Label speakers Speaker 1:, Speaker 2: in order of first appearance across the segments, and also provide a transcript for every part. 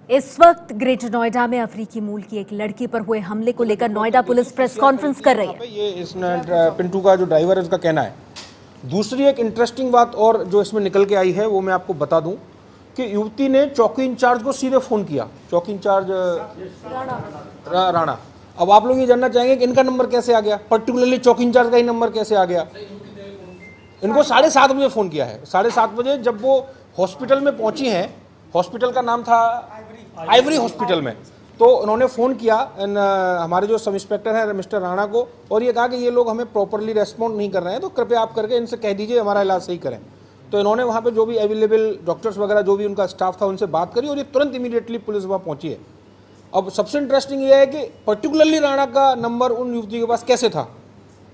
Speaker 1: इस वक्त ग्रेटर नोएडा में अफ्रीकी मूल की एक लड़की पर हुए हमले को लेकर नोएडा पुलिस प्रेस कॉन्फ्रेंस कर रही है।
Speaker 2: ये इस पिंटू का जो ड्राइवर है उसका कहना है। दूसरी एक इंटरेस्टिंग बात और जो इसमें निकल के आई है वो मैं आपको बता दूं कि युवती ने चौकी इंचार्ज को सीधे फोन किया, चौकी इंचार्ज राणा। अब आप लोग ये जानना चाहेंगे कि इनका नंबर कैसे आ गया, पर्टिकुलरली चौकी इंचार्ज का ही नंबर कैसे आ गया। इनको 7:30 बजे फ़ोन किया है। 7:30 बजे जब वो हॉस्पिटल में पहुंची हैं, हॉस्पिटल का नाम था आइवरी हॉस्पिटल में, तो उन्होंने फ़ोन किया हमारे जो सब इंस्पेक्टर हैं मिस्टर राणा को, और ये कहा कि ये लोग हमें प्रॉपरली रेस्पॉन्ड नहीं कर रहे हैं, तो कृपया आप करके इनसे कह दीजिए हमारा इलाज सही करें। तो इन्होंने वहाँ पे जो भी अवेलेबल डॉक्टर्स वगैरह जो भी उनका स्टाफ था उनसे बात करी और ये तुरंत इमीडिएटली पुलिस वहाँ पहुँची है। अब सबसे इंटरेस्टिंग ये है कि पर्टिकुलरली राणा का नंबर उन युवती के पास कैसे था,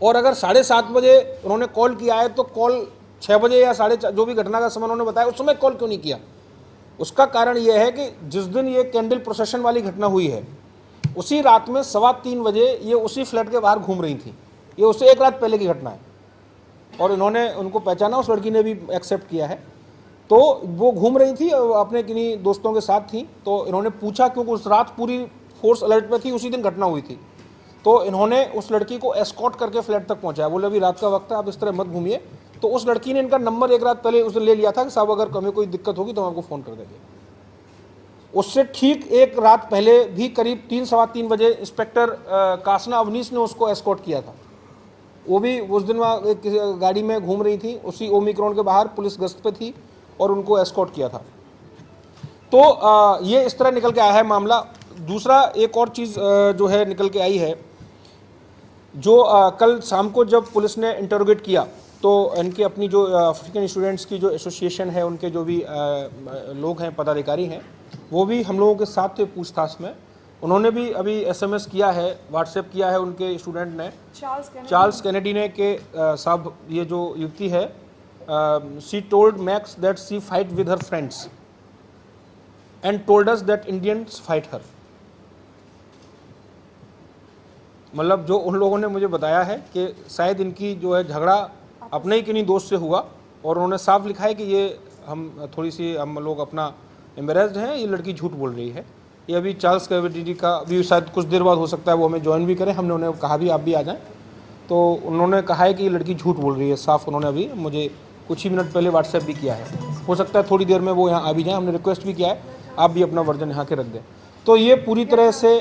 Speaker 2: और अगर 7:30 बजे उन्होंने कॉल किया है तो कॉल 6 बजे या 4:30 जो भी घटना का समय उन्होंने बताया उस समय कॉल क्यों नहीं किया। उसका कारण यह है कि जिस दिन ये कैंडल प्रोसेशन वाली घटना हुई है उसी रात में 3:15 बजे ये उसी फ्लैट के बाहर घूम रही थी। ये उससे एक रात पहले की घटना है और इन्होंने उनको पहचाना, उस लड़की ने भी एक्सेप्ट किया है। तो वो घूम रही थी अपने किन्हीं दोस्तों के साथ थी, तो इन्होंने पूछा क्योंकि उस रात पूरी फोर्स अलर्ट पे थी, उसी दिन घटना हुई थी। तो इन्होंने उस लड़की को एस्कॉर्ट करके फ्लैट तक पहुंचाया, बोले अभी रात का वक्त है आप इस तरह मत घूमिए। तो उस लड़की ने इनका नंबर एक रात पहले उसने ले लिया था कि साहब अगर हमें कोई दिक्कत होगी तो हम आपको फ़ोन कर देंगे। उससे ठीक एक रात पहले भी करीब 3-3:15 बजे इंस्पेक्टर कासना अवनीश ने उसको एस्कॉर्ट किया था। वो भी उस दिन वहाँ एक गाड़ी में घूम रही थी, उसी ओमिक्रॉन के बाहर पुलिस गश्त पे थी और उनको एस्कॉर्ट किया था। तो ये इस तरह निकल के आया है मामला। दूसरा एक और चीज़ जो है निकल के आई है, जो कल शाम को जब पुलिस ने इंटरोगेट किया तो इनके अपनी जो अफ्रीकन स्टूडेंट्स की जो एसोसिएशन है उनके जो भी लोग हैं, पदाधिकारी हैं, वो भी हम लोगों के साथ थे पूछताछ में। उन्होंने भी अभी SMS किया है, व्हाट्सएप किया है उनके स्टूडेंट ने, चार्ल्स कैनेडी ने, कि साहब ये जो युवती है she told Max that she fight with her friends and told us that Indians fight her. मतलब जो उन लोगों ने मुझे बताया है कि शायद इनकी जो है झगड़ा अपने ही किन्हीं दोस्त से हुआ, और उन्होंने साफ लिखा है कि ये हम लोग अपना एम्बेरेस्ड हैं, ये लड़की झूठ बोल रही है। ये अभी चार्ल्स कैनेडी का भी शायद कुछ देर बाद हो सकता है वो हमें ज्वाइन भी करें, हमने उन्हें कहा भी आप भी आ जाएं। तो उन्होंने कहा है कि ये लड़की झूठ बोल रही है, साफ उन्होंने अभी मुझे कुछ ही मिनट पहले व्हाट्सएप भी किया है। हो सकता है थोड़ी देर में वो यहाँ आ भी जाएँ, हमने रिक्वेस्ट भी किया है आप भी अपना वर्जन यहाँ के रख दें। तो ये पूरी तरह से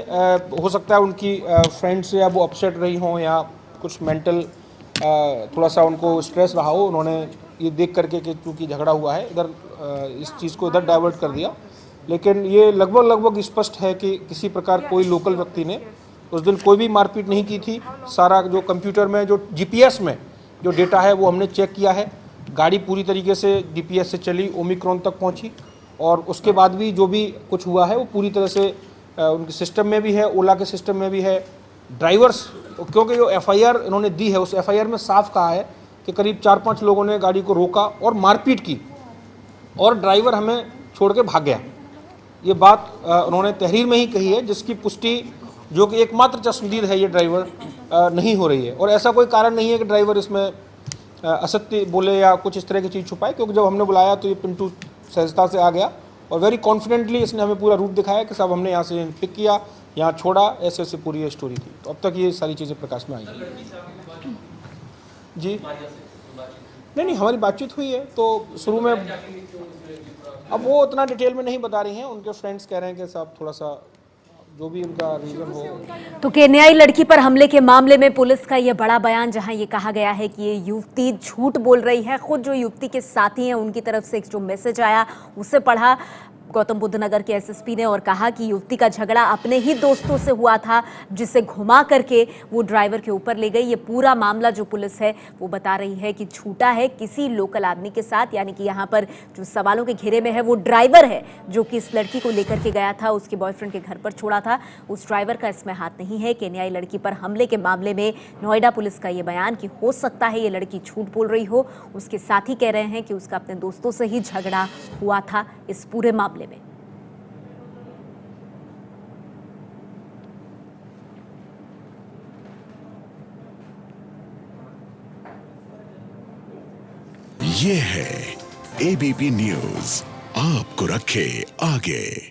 Speaker 2: हो सकता है उनकी फ्रेंड्स या वो अपसेट रही हों या कुछ मेंटल थोड़ा सा उनको स्ट्रेस रहा हो, उन्होंने ये देख करके कि चूँकि झगड़ा हुआ है इधर इस चीज़ को इधर डाइवर्ट कर दिया। लेकिन ये लगभग स्पष्ट है कि किसी प्रकार कोई लोकल व्यक्ति ने उस दिन कोई भी मारपीट नहीं की थी। सारा जो कंप्यूटर में जो GPS में जो डेटा है वो हमने चेक किया है, गाड़ी पूरी तरीके से DPS से चली, ओमिक्रॉन तक पहुंची, और उसके बाद भी जो भी कुछ हुआ है वो पूरी तरह से उनके सिस्टम में भी है, ओला के सिस्टम में भी है। ड्राइवर्स, क्योंकि जो FIR इन्होंने दी है उस FIR में साफ कहा है कि करीब 4-5 लोगों ने गाड़ी को रोका और मारपीट की और ड्राइवर हमें छोड़ के भाग गया। ये बात उन्होंने तहरीर में ही कही है, जिसकी पुष्टि जो कि एकमात्र चश्मदीद है ये ड्राइवर नहीं हो रही है। और ऐसा कोई कारण नहीं है कि ड्राइवर इसमें असत्य बोले या कुछ इस तरह की चीज़ छुपाए, क्योंकि जब हमने बुलाया तो ये पिंटू सहजता से आ गया और वेरी कॉन्फिडेंटली इसने हमें पूरा रूट दिखाया कि साहब हमने यहाँ से पिक किया, यहाँ छोड़ा, ऐसे ऐसे पूरी स्टोरी थी। तो अब तक ये सारी चीज़ें प्रकाश में आई हैं। जी नहीं, हमारी बातचीत हुई है। तो शुरू में अब वो उतना डिटेल में नहीं बता रही हैं, उनके फ्रेंड्स कह रहे हैं कि साहब थोड़ा सा जो भी उनका रीजन हो।
Speaker 1: तो केन्याई लड़की पर हमले के मामले में पुलिस का यह बड़ा बयान, जहां ये कहा गया है कि ये युवती झूठ बोल रही है। खुद जो युवती के साथी हैं उनकी तरफ से एक जो मैसेज आया उसे पढ़ा गौतम बुद्ध नगर के SSP ने और कहा कि युवती का झगड़ा अपने ही दोस्तों से हुआ था, जिसे घुमा करके वो ड्राइवर के ऊपर ले गई। ये पूरा मामला जो पुलिस है वो बता रही है कि झूठा है किसी लोकल आदमी के साथ, यानी कि यहाँ पर जो सवालों के घेरे में है वो ड्राइवर है जो कि इस लड़की को लेकर के गया था, उसके बॉयफ्रेंड के घर पर छोड़ा था। उस ड्राइवर का इसमें हाथ नहीं है। केन्याई लड़की पर हमले के मामले में नोएडा पुलिस का ये बयान कि हो सकता है ये लड़की झूठ बोल रही हो। उसके साथी कह रहे हैं कि उसका अपने दोस्तों से ही झगड़ा हुआ था इस पूरे मामले में।
Speaker 3: ये है ABP न्यूज़, आपको रखे आगे।